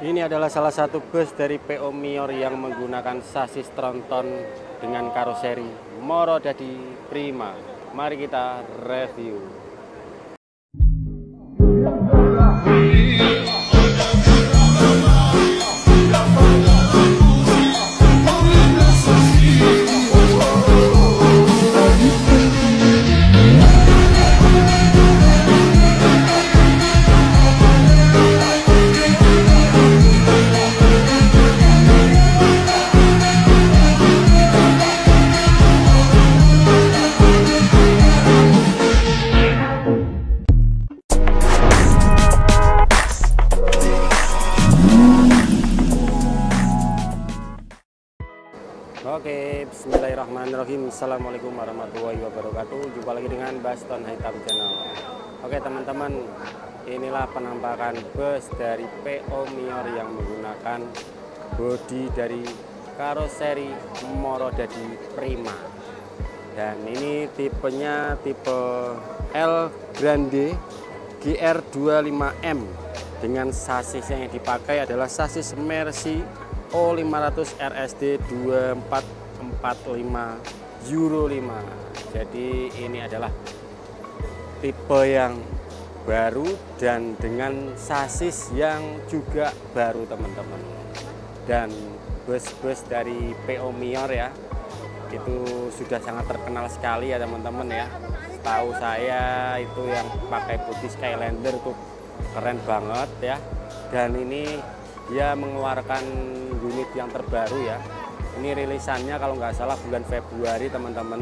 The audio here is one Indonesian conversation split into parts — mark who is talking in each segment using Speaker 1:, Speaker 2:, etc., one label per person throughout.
Speaker 1: Ini adalah salah satu bus dari PO Mior yang menggunakan sasis tronton dengan karoseri Morodadi Prima. Mari kita review. Oke, bismillahirrahmanirrahim. Assalamualaikum warahmatullahi wabarakatuh. Jumpa lagi dengan Baston Hitam Channel. Oke teman-teman, inilah penampakan bus dari PO Mior yang menggunakan bodi dari karoseri Morodadi Prima. Dan ini tipenya tipe L Grande GR25M dengan sasis yang dipakai adalah sasis Mercy O500 RSD 2445 Euro 5. Jadi ini adalah tipe yang baru dan dengan sasis yang juga baru teman-teman. Dan bus-bus dari PO Mior ya, itu sudah sangat terkenal sekali ya teman-teman ya. Tahu saya itu yang pakai putih Skylander tuh keren banget ya. Dan ini dia mengeluarkan unit yang terbaru ya. Ini rilisannya kalau nggak salah bulan Februari teman-teman.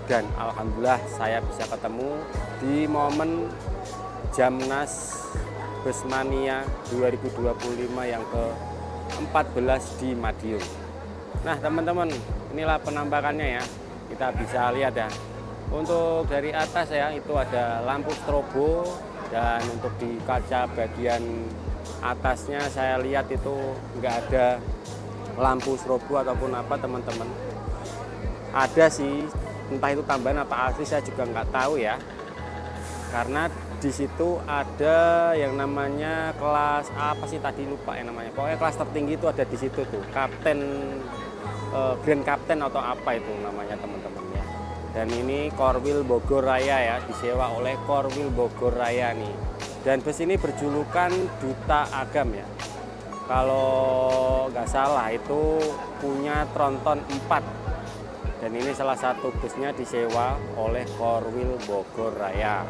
Speaker 1: Dan alhamdulillah saya bisa ketemu di momen Jamnas Busmania 2025 yang ke-14 di Madiun. Nah teman-teman, inilah penampakannya ya. Kita bisa lihat ya. Untuk dari atas ya, itu ada lampu strobo. Dan untuk di kaca bagian atasnya saya lihat itu nggak ada lampu strobo ataupun apa teman-teman. Ada sih, entah itu tambahan apa asli saya juga nggak tahu ya. Karena di situ ada yang namanya kelas apa sih tadi lupa yang namanya. Pokoknya kelas tertinggi itu ada di situ tuh, kapten, Grand Captain atau apa itu namanya teman-teman ya. Dan ini Korwil Bogor Raya ya, disewa oleh Korwil Bogor Raya nih. Dan bus ini berjulukan Duta Agam ya. Kalau nggak salah itu punya tronton 4. Dan ini salah satu busnya disewa oleh Korwil Bogor Raya.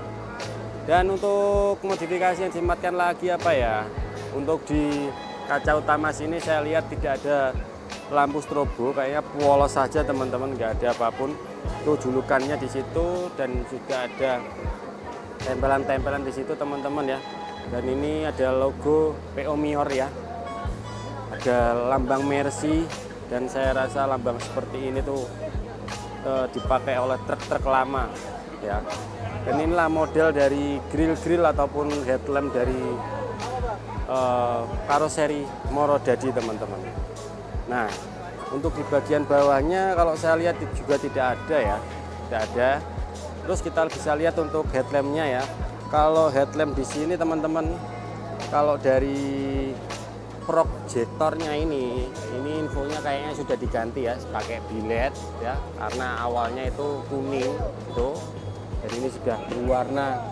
Speaker 1: Dan untuk modifikasi yang disematkan lagi apa ya? Untuk di kaca utama sini saya lihat tidak ada lampu strobo, kayaknya polos saja teman-teman, nggak ada apapun. Itu julukannya di situ dan juga ada tempelan-tempelan di situ teman-teman ya. Dan ini ada logo PO Mior ya. Ada lambang Mercy dan saya rasa lambang seperti ini tuh dipakai oleh truk-truk lama ya. Dan inilah model dari grill-grill ataupun headlamp dari karoseri Morodadi teman-teman. Nah, untuk di bagian bawahnya kalau saya lihat juga tidak ada ya. Tidak ada. Terus kita bisa lihat untuk headlampnya ya. Kalau headlamp di sini teman-teman, kalau dari projectornya ini infonya kayaknya sudah diganti ya, pakai bilet ya. Karena awalnya itu kuning itu, jadi ini sudah berwarna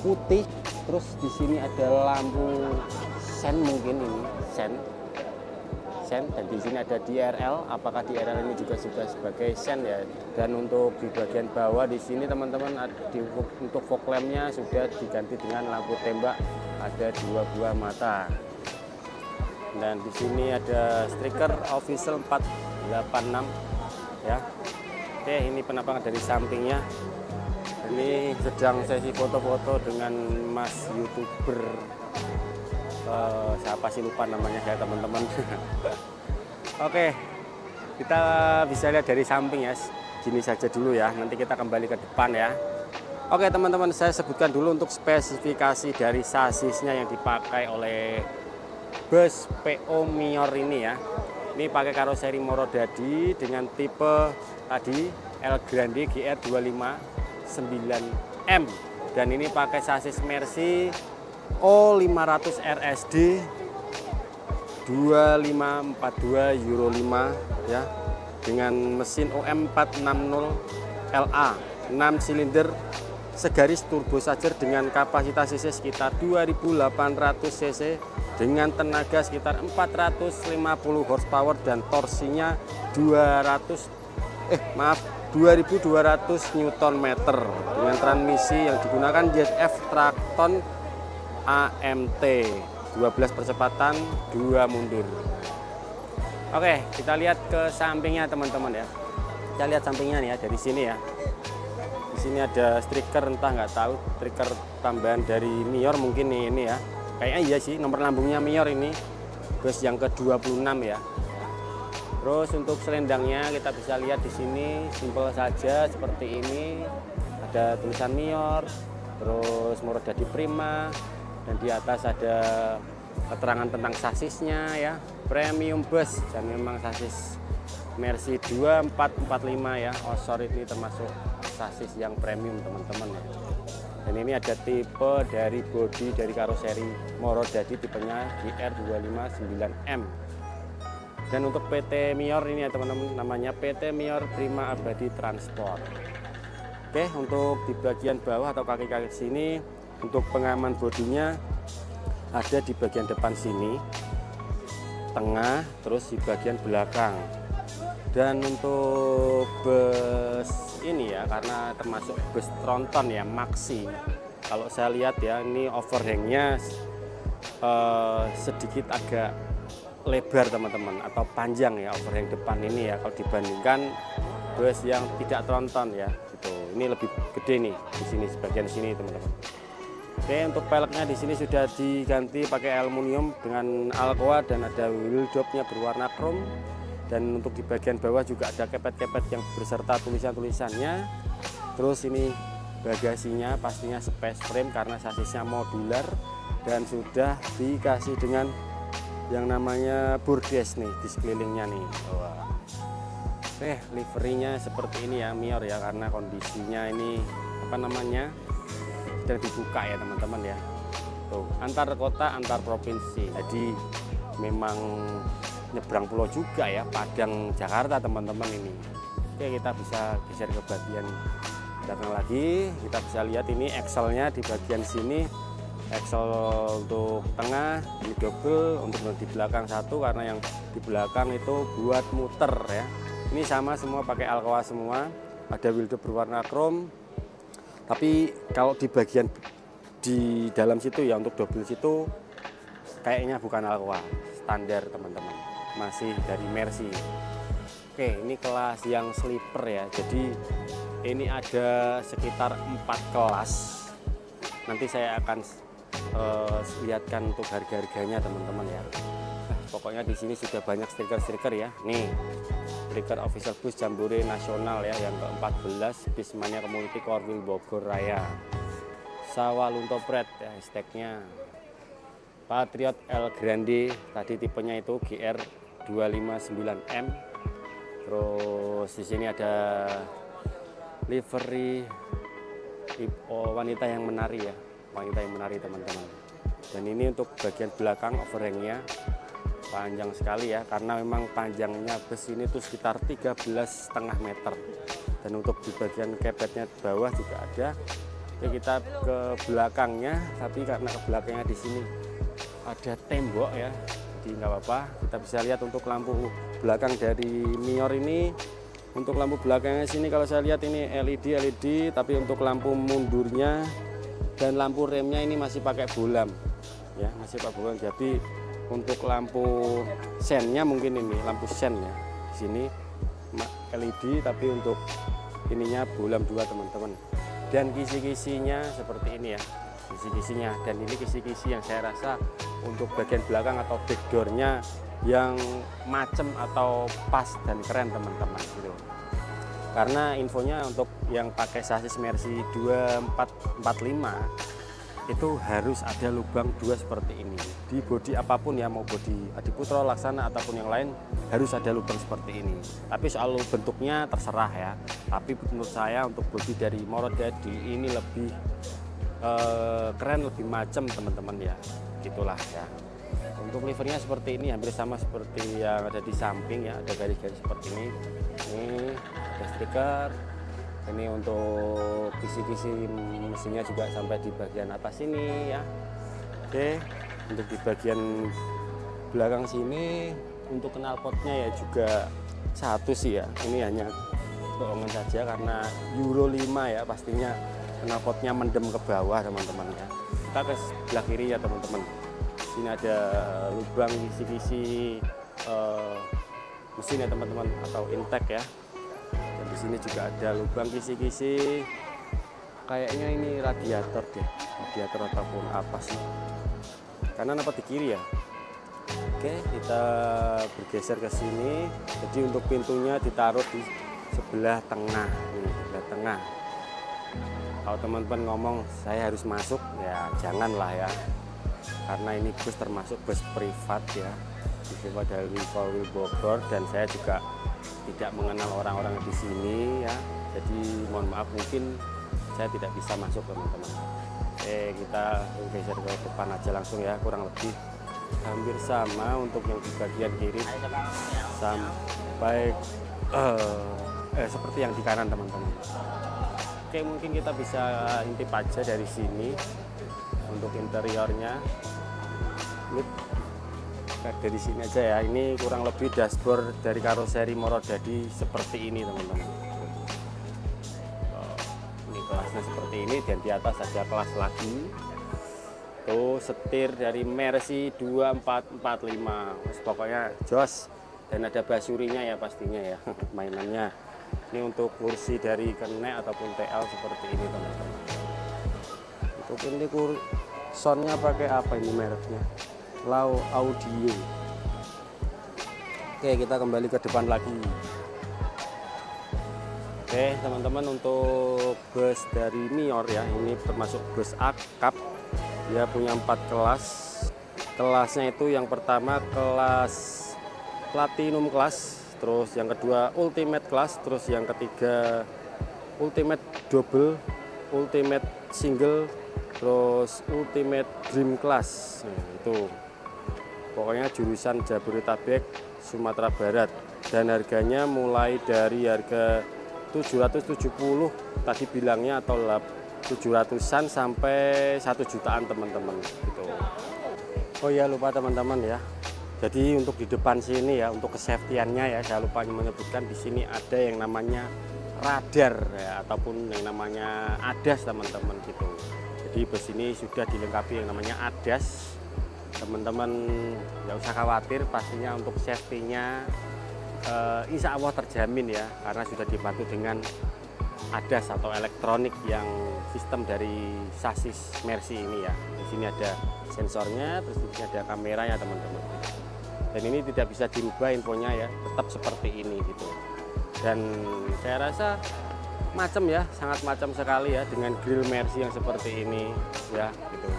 Speaker 1: putih. Terus di sini ada lampu sen mungkin ini sen. Dan di sini ada DRL, apakah DRL ini juga sudah sebagai sen ya. Dan untuk di bagian bawah di sini teman-teman untuk fog lampnya sudah diganti dengan lampu tembak, ada 2 buah mata. Dan di sini ada stiker official 486 ya. Oke, ini penampakan dari sampingnya. Ini sedang sesi foto-foto dengan Mas YouTuber, siapa sih lupa namanya ya teman-teman. Oke, kita bisa lihat dari samping ya, gini saja dulu ya, nanti kita kembali ke depan ya. Oke teman-teman, saya sebutkan dulu untuk spesifikasi dari sasisnya yang dipakai oleh bus PO Mior ini ya. Ini pakai karoseri Morodadi dengan tipe tadi L Grande GR25-9M. Dan ini pakai sasis Mercy O500 RSD 2542 Euro 5 ya, dengan mesin OM 460 LA 6 silinder segaris turbo charger dengan kapasitas cc sekitar 2800 cc dengan tenaga sekitar 450 horsepower dan torsinya 2200 Nm dengan transmisi yang digunakan ZF Traxxon AMT 12 percepatan 2 mundur. Oke, kita lihat ke sampingnya teman-teman ya. Kita lihat sampingnya nih ya, dari sini ya. Di sini ada stiker, entah nggak tahu, stiker tambahan dari Mior mungkin nih, ini ya. Kayaknya iya sih, nomor lambungnya Mior ini. Bus yang ke-26 ya. Terus untuk selendangnya kita bisa lihat di sini simpel saja seperti ini. Ada tulisan Mior, terus Morodadi Prima, dan di atas ada keterangan tentang sasisnya ya. Premium bus dan memang sasis Mercy 2445 ya. Osor ini termasuk sasis yang premium teman-teman ya. Dan ini ada tipe dari bodi dari karoseri Morodadi, tipenya GR259M. Dan untuk PT Mior ini ya teman-teman, namanya PT Mior Prima Abadi Transport. Oke, untuk di bagian bawah atau kaki-kaki sini, untuk pengaman bodinya ada di bagian depan sini, tengah, terus di bagian belakang. Dan untuk bus ini ya, karena termasuk bus tronton ya, maxi. Kalau saya lihat ya, ini overhangnya sedikit agak lebar teman-teman, atau panjang ya overhang depan ini ya, kalau dibandingkan bus yang tidak tronton ya. Gitu. Ini lebih gede nih di sini, sebagian sini teman-teman. Oke, untuk peleknya di sini sudah diganti pakai aluminium dengan Alcoa dan ada wheel dopnya berwarna chrome. Dan untuk di bagian bawah juga ada kepet-kepet yang berserta tulisan-tulisannya. Terus ini bagasinya pastinya space frame karena sasisnya modular dan sudah dikasih dengan yang namanya bordes nih di sekelilingnya nih. Wah. Oke, liverinya seperti ini ya Mior ya, karena kondisinya ini apa namanya, sudah dibuka ya teman-teman ya. Tuh, antar kota antar provinsi, jadi memang nyebrang pulau juga ya, Padang Jakarta teman-teman ini. Oke, kita bisa geser ke bagian belakang lagi, kita bisa lihat ini axle-nya di bagian sini, axle untuk tengah ini double, untuk di belakang satu karena yang di belakang itu buat muter ya. Ini sama semua pakai Alcoa semua, ada wheel dop berwarna chrome. Tapi kalau di bagian di dalam situ ya, untuk double situ kayaknya bukan Alcoa, standar teman-teman, masih dari Mercy. Oke, ini kelas yang sleeper ya, jadi ini ada sekitar 4 kelas. Nanti saya akan lihatkan untuk harga-harganya teman-teman ya. Pokoknya di sini sudah banyak stiker-stiker ya. Nih, stiker official bus Jambore Nasional ya, yang ke-14 Bismania Community Korwil Bogor Raya. Sawalunto Pret ya hashtagnya. Patriot El Grande tadi tipenya itu GR259M. Terus di sini ada livery wanita yang menari ya, wanita yang menari teman-teman. Dan ini untuk bagian belakang overhangnya panjang sekali ya, karena memang panjangnya bus ini tuh sekitar 13,5 meter. Dan untuk di bagian kepetnya bawah juga ada. Oke, kita ke belakangnya, tapi karena ke belakangnya di sini ada tembok ya, jadi nggak apa-apa. Kita bisa lihat untuk lampu belakang dari Mior ini. Untuk lampu belakangnya sini kalau saya lihat ini LED, tapi untuk lampu mundurnya dan lampu remnya ini masih pakai bolam ya, masih pakai bolam. Jadi untuk lampu sennya mungkin ini lampu sen ya, di sini LED, tapi untuk ininya bolam 2 teman-teman. Dan kisi-kisinya seperti ini ya, kisi-kisinya. Dan ini kisi-kisi yang saya rasa untuk bagian belakang atau backdoornya yang macem atau pas dan keren teman-teman gitu. Karena infonya untuk yang pakai sasis Mercy 2445 itu harus ada lubang 2 seperti ini di bodi apapun ya, mau bodi Adiputro, Laksana ataupun yang lain harus ada lubang seperti ini. Tapi soal bentuknya terserah ya, tapi menurut saya untuk bodi dari Morodadi ini lebih keren, lebih macem teman-teman ya, gitulah ya. Untuk livernya seperti ini, hampir sama seperti yang ada di samping ya, ada garis-garis seperti ini. Ini ada stiker. Ini untuk kisi-kisi mesinnya juga sampai di bagian atas sini ya. Oke, untuk di bagian belakang sini untuk knalpotnya ya juga satu sih ya. Ini hanya bohongan saja karena Euro 5 ya, pastinya knalpotnya mendem ke bawah teman-teman ya. Kita ke sebelah kiri ya teman-teman. Sini ada lubang kisi-kisi mesin ya teman-teman, atau intake ya. Dan di sini juga ada lubang kisi-kisi, kayaknya ini radiator deh, radiator ataupun apa sih, kanan apa di kiri ya. Oke, kita bergeser ke sini. Jadi untuk pintunya ditaruh di sebelah tengah, ini sebelah tengah. Kalau teman-teman ngomong saya harus masuk, ya janganlah ya, karena ini bus termasuk bus privat ya, disewa dari Polri Bogor, dan saya juga tidak mengenal orang-orang di sini ya. Jadi mohon maaf, mungkin saya tidak bisa masuk teman-teman. Oke, kita geser ke depan aja langsung ya, kurang lebih hampir sama untuk yang di bagian kiri sampai seperti yang di kanan teman-teman. Oke, mungkin kita bisa intip aja dari sini untuk interiornya. Dari sini aja ya, ini kurang lebih dashboard dari karoseri Morodadi seperti ini teman-teman. Ini kelasnya seperti ini, dan di atas ada kelas lagi. Tuh setir dari Mercy 2445, pokoknya jos. Dan ada basurinya ya pastinya ya, mainannya. Ini untuk kursi dari Kenek ataupun TL seperti ini teman-teman. Untuk ini soundnya pakai apa ini mereknya? Lau Audio. Oke, kita kembali ke depan lagi. Oke teman-teman, untuk bus dari Mior ya, ini termasuk bus akap. Dia punya 4 kelas. Kelasnya itu yang pertama kelas Platinum kelas, terus yang kedua Ultimate kelas, terus yang ketiga Ultimate Double, Ultimate Single, terus Ultimate Dream Class. Nah, itu pokoknya jurusan Jabodetabek, Sumatera Barat, dan harganya mulai dari harga 770 tadi bilangnya, atau 700-an sampai 1 jutaan teman-teman gitu. Oh ya, lupa teman-teman ya. Jadi untuk di depan sini ya, untuk kesafetiannya ya, saya lupa menyebutkan, di sini ada yang namanya radar ya, ataupun yang namanya ADAS teman-teman gitu. Jadi bus ini sudah dilengkapi yang namanya ADAS. Teman-teman nggak usah khawatir, pastinya untuk safety-nya insya Allah terjamin ya, karena sudah dibantu dengan ADAS atau elektronik yang sistem dari sasis Mercy ini ya. Di sini ada sensornya, terus di sini ada kameranya teman-teman. Dan ini tidak bisa dirubah infonya ya, tetap seperti ini gitu. Dan saya rasa macam ya, sangat macam sekali ya dengan grill Mercy yang seperti ini ya gitu.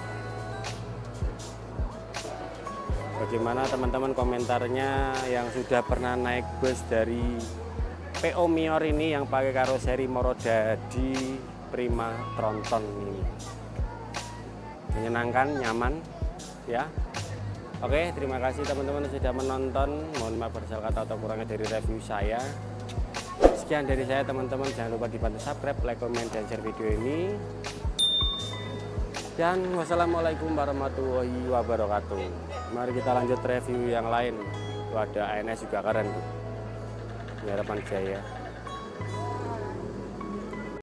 Speaker 1: Bagaimana teman-teman komentarnya yang sudah pernah naik bus dari PO Mior ini yang pakai karoseri Morodadi Prima Tronton ini? Menyenangkan, nyaman ya. Oke, terima kasih teman-teman sudah menonton. Mohon maaf bersama kata atau kurangnya dari review saya. Sekian dari saya teman-teman, jangan lupa dibantu subscribe, like, komen, dan share video ini. Dan wassalamualaikum warahmatullahi wabarakatuh. Mari kita lanjut review yang lain. Tuh ada ANS juga keren tuh, Harapan Jaya.